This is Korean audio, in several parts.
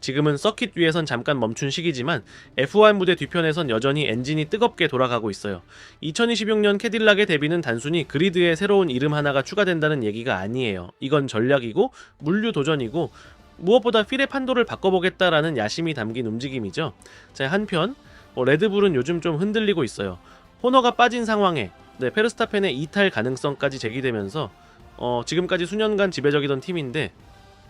지금은 서킷 위에선 잠깐 멈춘 시기지만 F1 무대 뒤편에선 여전히 엔진이 뜨겁게 돌아가고 있어요. 2026년 캐딜락의 데뷔는 단순히 그리드에 새로운 이름 하나가 추가된다는 얘기가 아니에요. 이건 전략이고 물류 도전이고 무엇보다 필의 판도를 바꿔보겠다라는 야심이 담긴 움직임이죠. 자, 한편 레드불은 요즘 좀 흔들리고 있어요. 호너가 빠진 상황에 페르스타펜의 이탈 가능성까지 제기되면서 지금까지 수년간 지배적이던 팀인데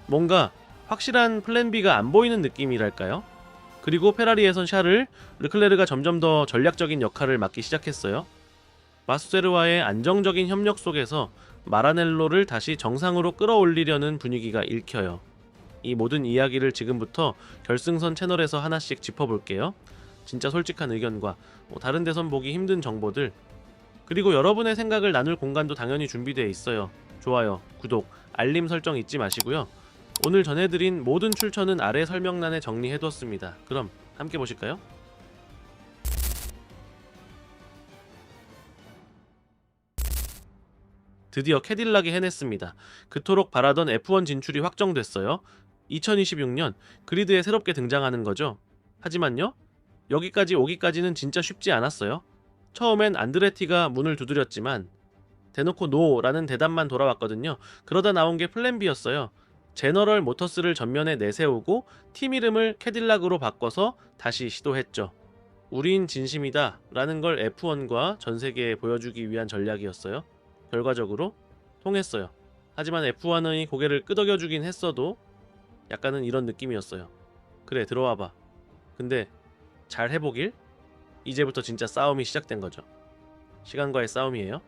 뭔가 확실한 플랜 B가 안 보이는 느낌이랄까요? 그리고 페라리에선 샤를, 르클레르가 점점 더 전략적인 역할을 맡기 시작했어요. 마수세르와의 안정적인 협력 속에서 마라넬로를 다시 정상으로 끌어올리려는 분위기가 읽혀요. 이 모든 이야기를 지금부터 결승선 채널에서 하나씩 짚어볼게요. 진짜 솔직한 의견과 다른 데선 보기 힘든 정보들, 그리고 여러분의 생각을 나눌 공간도 당연히 준비되어 있어요. 좋아요, 구독, 알림 설정 잊지 마시고요. 오늘 전해드린 모든 출처는 아래 설명란에 정리해두었습니다. 그럼 함께 보실까요? 드디어 캐딜락이 해냈습니다. 그토록 바라던 F1 진출이 확정됐어요. 2026년 그리드에 새롭게 등장하는 거죠. 하지만요, 여기까지 오기까지는 진짜 쉽지 않았어요. 처음엔 안드레티가 문을 두드렸지만 대놓고 노라는 대답만 돌아왔거든요. 그러다 나온 게 플랜 B였어요. 제너럴 모터스를 전면에 내세우고 팀 이름을 캐딜락으로 바꿔서 다시 시도했죠. 우린 진심이다 라는 걸 F1과 전세계에 보여주기 위한 전략이었어요. 결과적으로 통했어요. 하지만 F1이 고개를 끄덕여주긴 했어도 약간은 이런 느낌이었어요. 그래, 들어와봐. 근데 잘 해보길? 이제부터 진짜 싸움이 시작된 거죠. 시간과의 싸움이에요.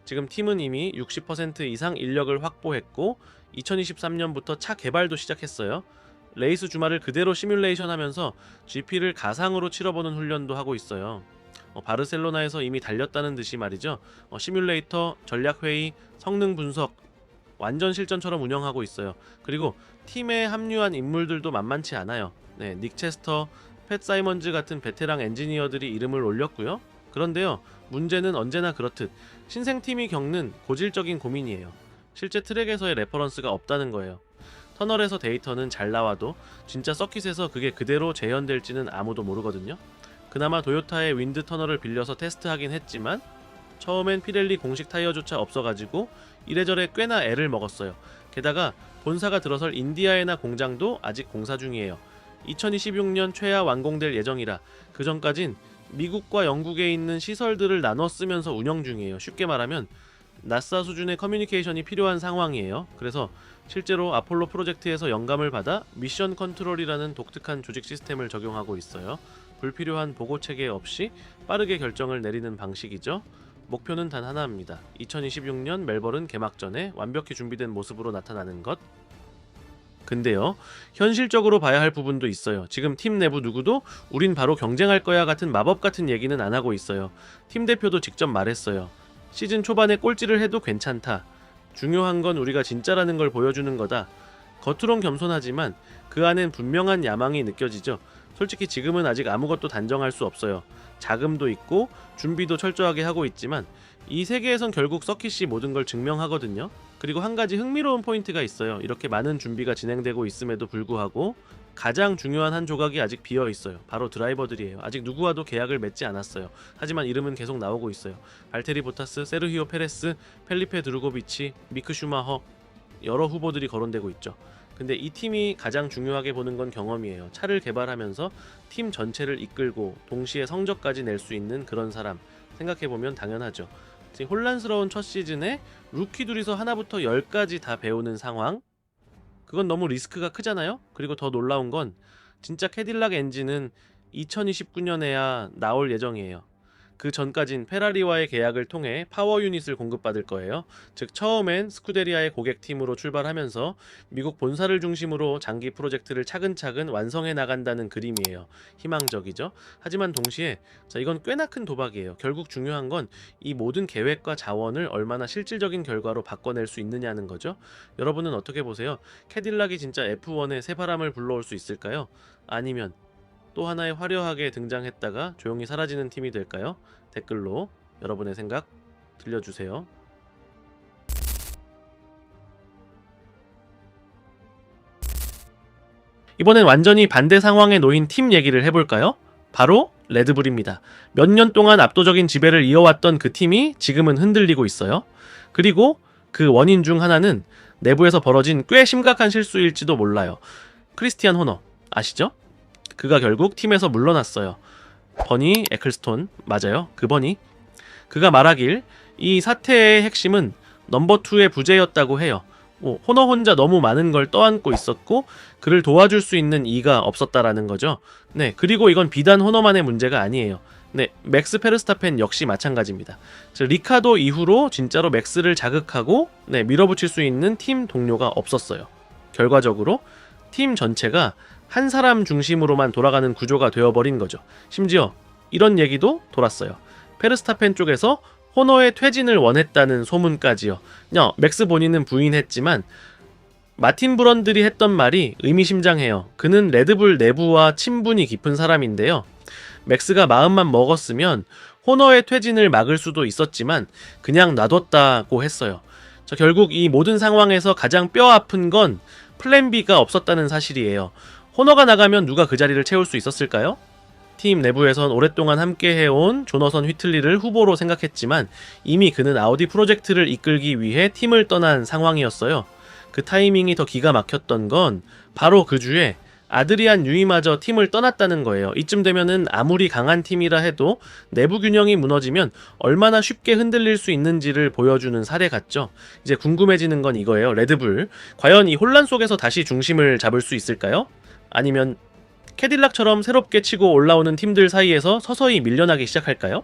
지금 팀은 이미 60% 이상 인력을 확보했고 2023년부터 차 개발도 시작했어요. 레이스 주말을 그대로 시뮬레이션 하면서 GP를 가상으로 치러보는 훈련도 하고 있어요. 바르셀로나에서 이미 달렸다는 듯이 말이죠. 시뮬레이터, 전략회의, 성능 분석 완전 실전처럼 운영하고 있어요. 그리고 팀에 합류한 인물들도 만만치 않아요. 닉 체스터, 팻 사이먼즈 같은 베테랑 엔지니어들이 이름을 올렸고요. 그런데요, 문제는 언제나 그렇듯 신생팀이 겪는 고질적인 고민이에요. 실제 트랙에서의 레퍼런스가 없다는 거예요. 터널에서 데이터는 잘 나와도 진짜 서킷에서 그게 그대로 재현될지는 아무도 모르거든요. 그나마 도요타의 윈드 터널을 빌려서 테스트하긴 했지만 처음엔 피렐리 공식 타이어조차 없어가지고 이래저래 꽤나 애를 먹었어요. 게다가 본사가 들어설 인디아에나 공장도 아직 공사 중이에요. 2026년 최하 완공될 예정이라 그 전까진 미국과 영국에 있는 시설들을 나눠 쓰면서 운영 중이에요. 쉽게 말하면 나사 수준의 커뮤니케이션이 필요한 상황이에요. 그래서 실제로 아폴로 프로젝트에서 영감을 받아 미션 컨트롤이라는 독특한 조직 시스템을 적용하고 있어요. 불필요한 보고 체계 없이 빠르게 결정을 내리는 방식이죠. 목표는 단 하나입니다. 2026년 멜버른 개막 전에 완벽히 준비된 모습으로 나타나는 것. 근데요, 현실적으로 봐야 할 부분도 있어요. 지금 팀 내부 누구도 우린 바로 경쟁할 거야 같은 마법 같은 얘기는 안 하고 있어요. 팀 대표도 직접 말했어요. 시즌 초반에 꼴찌를 해도 괜찮다. 중요한 건 우리가 진짜라는 걸 보여주는 거다. 겉으론 겸손하지만 그 안엔 분명한 야망이 느껴지죠. 솔직히 지금은 아직 아무것도 단정할 수 없어요. 자금도 있고 준비도 철저하게 하고 있지만 이 세계에선 결국 서킷이 모든 걸 증명하거든요. 그리고 한 가지 흥미로운 포인트가 있어요. 이렇게 많은 준비가 진행되고 있음에도 불구하고 가장 중요한 한 조각이 아직 비어 있어요. 바로 드라이버들이에요. 아직 누구와도 계약을 맺지 않았어요. 하지만 이름은 계속 나오고 있어요. 발테리 보타스, 세르히오 페레스, 펠리페 드루고비치, 미크 슈마허, 여러 후보들이 거론되고 있죠. 근데 이 팀이 가장 중요하게 보는 건 경험이에요. 차를 개발하면서 팀 전체를 이끌고 동시에 성적까지 낼 수 있는 그런 사람, 생각해보면 당연하죠. 혼란스러운 첫 시즌에 루키 둘이서 하나부터 10까지 다 배우는 상황, 그건 너무 리스크가 크잖아요. 그리고 더 놀라운 건 진짜 캐딜락 엔진은 2029년에야 나올 예정이에요. 그 전까진 페라리와의 계약을 통해 파워 유닛을 공급받을 거예요. 즉 처음엔 스쿠데리아의 고객팀으로 출발하면서 미국 본사를 중심으로 장기 프로젝트를 차근차근 완성해 나간다는 그림이에요. 희망적이죠. 하지만 동시에 이건 꽤나 큰 도박이에요. 결국 중요한 건 이 모든 계획과 자원을 얼마나 실질적인 결과로 바꿔낼 수 있느냐는 거죠. 여러분은 어떻게 보세요? 캐딜락이 진짜 F1에 새바람을 불러올 수 있을까요? 아니면 또 하나의 화려하게 등장했다가 조용히 사라지는 팀이 될까요? 댓글로 여러분의 생각 들려주세요. 이번엔 완전히 반대 상황에 놓인 팀 얘기를 해볼까요? 바로 레드불입니다. 몇 년 동안 압도적인 지배를 이어왔던 그 팀이 지금은 흔들리고 있어요. 그리고 그 원인 중 하나는 내부에서 벌어진 꽤 심각한 실수일지도 몰라요. 크리스티안 호너 아시죠? 그가 결국 팀에서 물러났어요. 버니 에클스톤 맞아요. 그 버니. 그가 말하길 이 사태의 핵심은 넘버2의 부재였다고 해요. 호너 혼자 너무 많은 걸 떠안고 있었고 그를 도와줄 수 있는 이가 없었다라는 거죠. 네, 그리고 이건 비단 호너만의 문제가 아니에요. 네, 맥스 페르스타펜 역시 마찬가지입니다. 즉 리카도 이후로 진짜로 맥스를 자극하고 밀어붙일 수 있는 팀 동료가 없었어요. 결과적으로 팀 전체가 한 사람 중심으로만 돌아가는 구조가 되어버린 거죠. 심지어 이런 얘기도 돌았어요. 페르스타펜 쪽에서 호너의 퇴진을 원했다는 소문까지요. 맥스 본인은 부인했지만 마틴 브런들이 했던 말이 의미심장해요. 그는 레드불 내부와 친분이 깊은 사람인데요. 맥스가 마음만 먹었으면 호너의 퇴진을 막을 수도 있었지만 그냥 놔뒀다고 했어요. 결국 이 모든 상황에서 가장 뼈 아픈 건 플랜 B가 없었다는 사실이에요. 호너가 나가면 누가 그 자리를 채울 수 있었을까요? 팀 내부에선 오랫동안 함께 해온 조너선 휘틀리를 후보로 생각했지만 이미 그는 아우디 프로젝트를 이끌기 위해 팀을 떠난 상황이었어요. 그 타이밍이 더 기가 막혔던 건 바로 그 주에 아드리안 유이마저 팀을 떠났다는 거예요. 이쯤 되면은 아무리 강한 팀이라 해도 내부 균형이 무너지면 얼마나 쉽게 흔들릴 수 있는지를 보여주는 사례 같죠. 이제 궁금해지는 건 이거예요. 레드불 과연 이 혼란 속에서 다시 중심을 잡을 수 있을까요? 아니면 캐딜락처럼 새롭게 치고 올라오는 팀들 사이에서 서서히 밀려나기 시작할까요?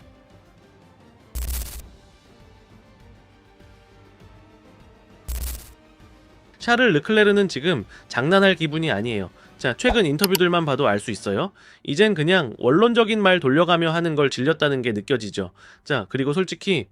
샤를 르클레르는 지금 장난할 기분이 아니에요. 자, 최근 인터뷰들만 봐도 알 수 있어요. 이젠 그냥 원론적인 말 돌려가며 하는 걸 질렸다는 게 느껴지죠. 자, 그리고 솔직히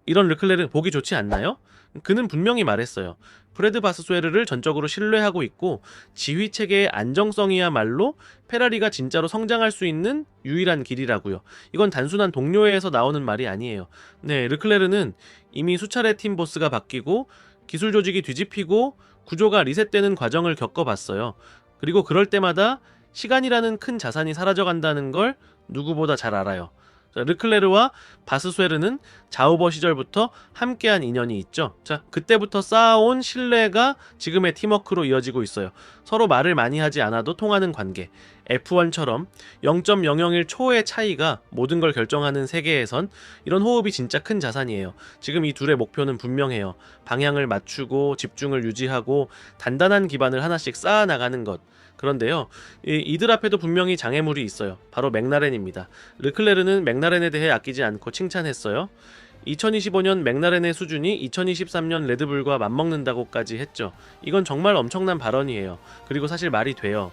이런 르클레르 보기 좋지 않나요? 그는 분명히 말했어요. 프레드 바스소에르를 전적으로 신뢰하고 있고 지휘 체계의 안정성이야말로 페라리가 진짜로 성장할 수 있는 유일한 길이라고요. 이건 단순한 동료애에서 나오는 말이 아니에요. 네, 르클레르는 이미 수차례 팀 보스가 바뀌고 기술 조직이 뒤집히고 구조가 리셋되는 과정을 겪어봤어요. 그리고 그럴 때마다 시간이라는 큰 자산이 사라져간다는 걸 누구보다 잘 알아요. 르클레르와 바스소에르는 자우버 시절부터 함께한 인연이 있죠. 자, 그때부터 쌓아온 신뢰가 지금의 팀워크로 이어지고 있어요. 서로 말을 많이 하지 않아도 통하는 관계. F1처럼 0.001 초의 차이가 모든 걸 결정하는 세계에선 이런 호흡이 진짜 큰 자산이에요. 지금 이 둘의 목표는 분명해요. 방향을 맞추고 집중을 유지하고 단단한 기반을 하나씩 쌓아나가는 것. 그런데요, 이들 앞에도 분명히 장애물이 있어요. 바로 맥라렌입니다. 르클레르는 맥라렌에 대해 아끼지 않고 칭찬했어요. 2025년 맥라렌의 수준이 2023년 레드불과 맞먹는다고까지 했죠. 이건 정말 엄청난 발언이에요. 그리고 사실 말이 돼요.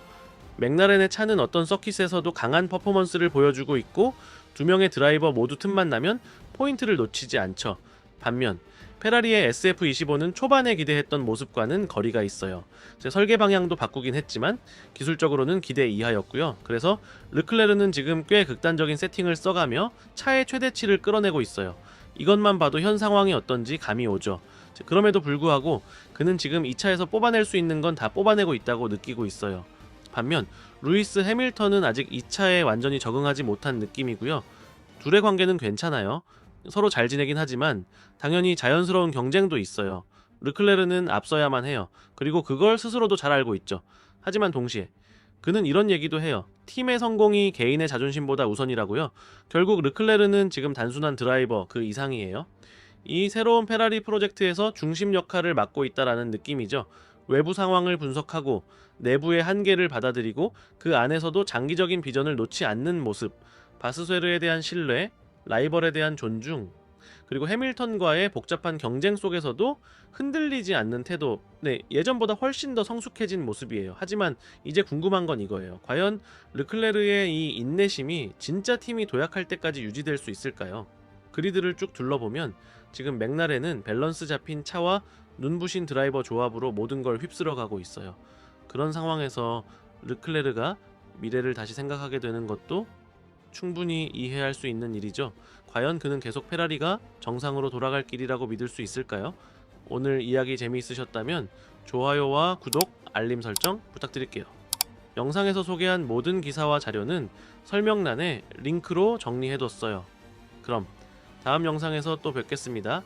맥라렌의 차는 어떤 서킷에서도 강한 퍼포먼스를 보여주고 있고 두 명의 드라이버 모두 틈만 나면 포인트를 놓치지 않죠. 반면 페라리의 SF25는 초반에 기대했던 모습과는 거리가 있어요. 설계 방향도 바꾸긴 했지만 기술적으로는 기대 이하였고요. 그래서 르클레르는 지금 꽤 극단적인 세팅을 써가며 차의 최대치를 끌어내고 있어요. 이것만 봐도 현 상황이 어떤지 감이 오죠. 그럼에도 불구하고 그는 지금 이 차에서 뽑아낼 수 있는 건 다 뽑아내고 있다고 느끼고 있어요. 반면 루이스 해밀턴은 아직 이 차에 완전히 적응하지 못한 느낌이고요. 둘의 관계는 괜찮아요. 서로 잘 지내긴 하지만 당연히 자연스러운 경쟁도 있어요. 르클레르는 앞서야만 해요. 그리고 그걸 스스로도 잘 알고 있죠. 하지만 동시에 그는 이런 얘기도 해요. 팀의 성공이 개인의 자존심보다 우선이라고요. 결국 르클레르는 지금 단순한 드라이버 그 이상이에요. 이 새로운 페라리 프로젝트에서 중심 역할을 맡고 있다라는 느낌이죠. 외부 상황을 분석하고 내부의 한계를 받아들이고 그 안에서도 장기적인 비전을 놓지 않는 모습, 바스소에르에 대한 신뢰, 라이벌에 대한 존중, 그리고 해밀턴과의 복잡한 경쟁 속에서도 흔들리지 않는 태도, 예전보다 훨씬 더 성숙해진 모습이에요. 하지만 이제 궁금한 건 이거예요. 과연 르클레르의 이 인내심이 진짜 팀이 도약할 때까지 유지될 수 있을까요? 그리드를 쭉 둘러보면 지금 맥라렌은 밸런스 잡힌 차와 눈부신 드라이버 조합으로 모든 걸 휩쓸어가고 있어요. 그런 상황에서 르클레르가 미래를 다시 생각하게 되는 것도 충분히 이해할 수 있는 일이죠. 과연 그는 계속 페라리가 정상으로 돌아갈 길이라고 믿을 수 있을까요? 오늘 이야기 재미있으셨다면 좋아요와 구독, 알림 설정 부탁드릴게요. 영상에서 소개한 모든 기사와 자료는 설명란에 링크로 정리해뒀어요. 그럼 다음 영상에서 또 뵙겠습니다.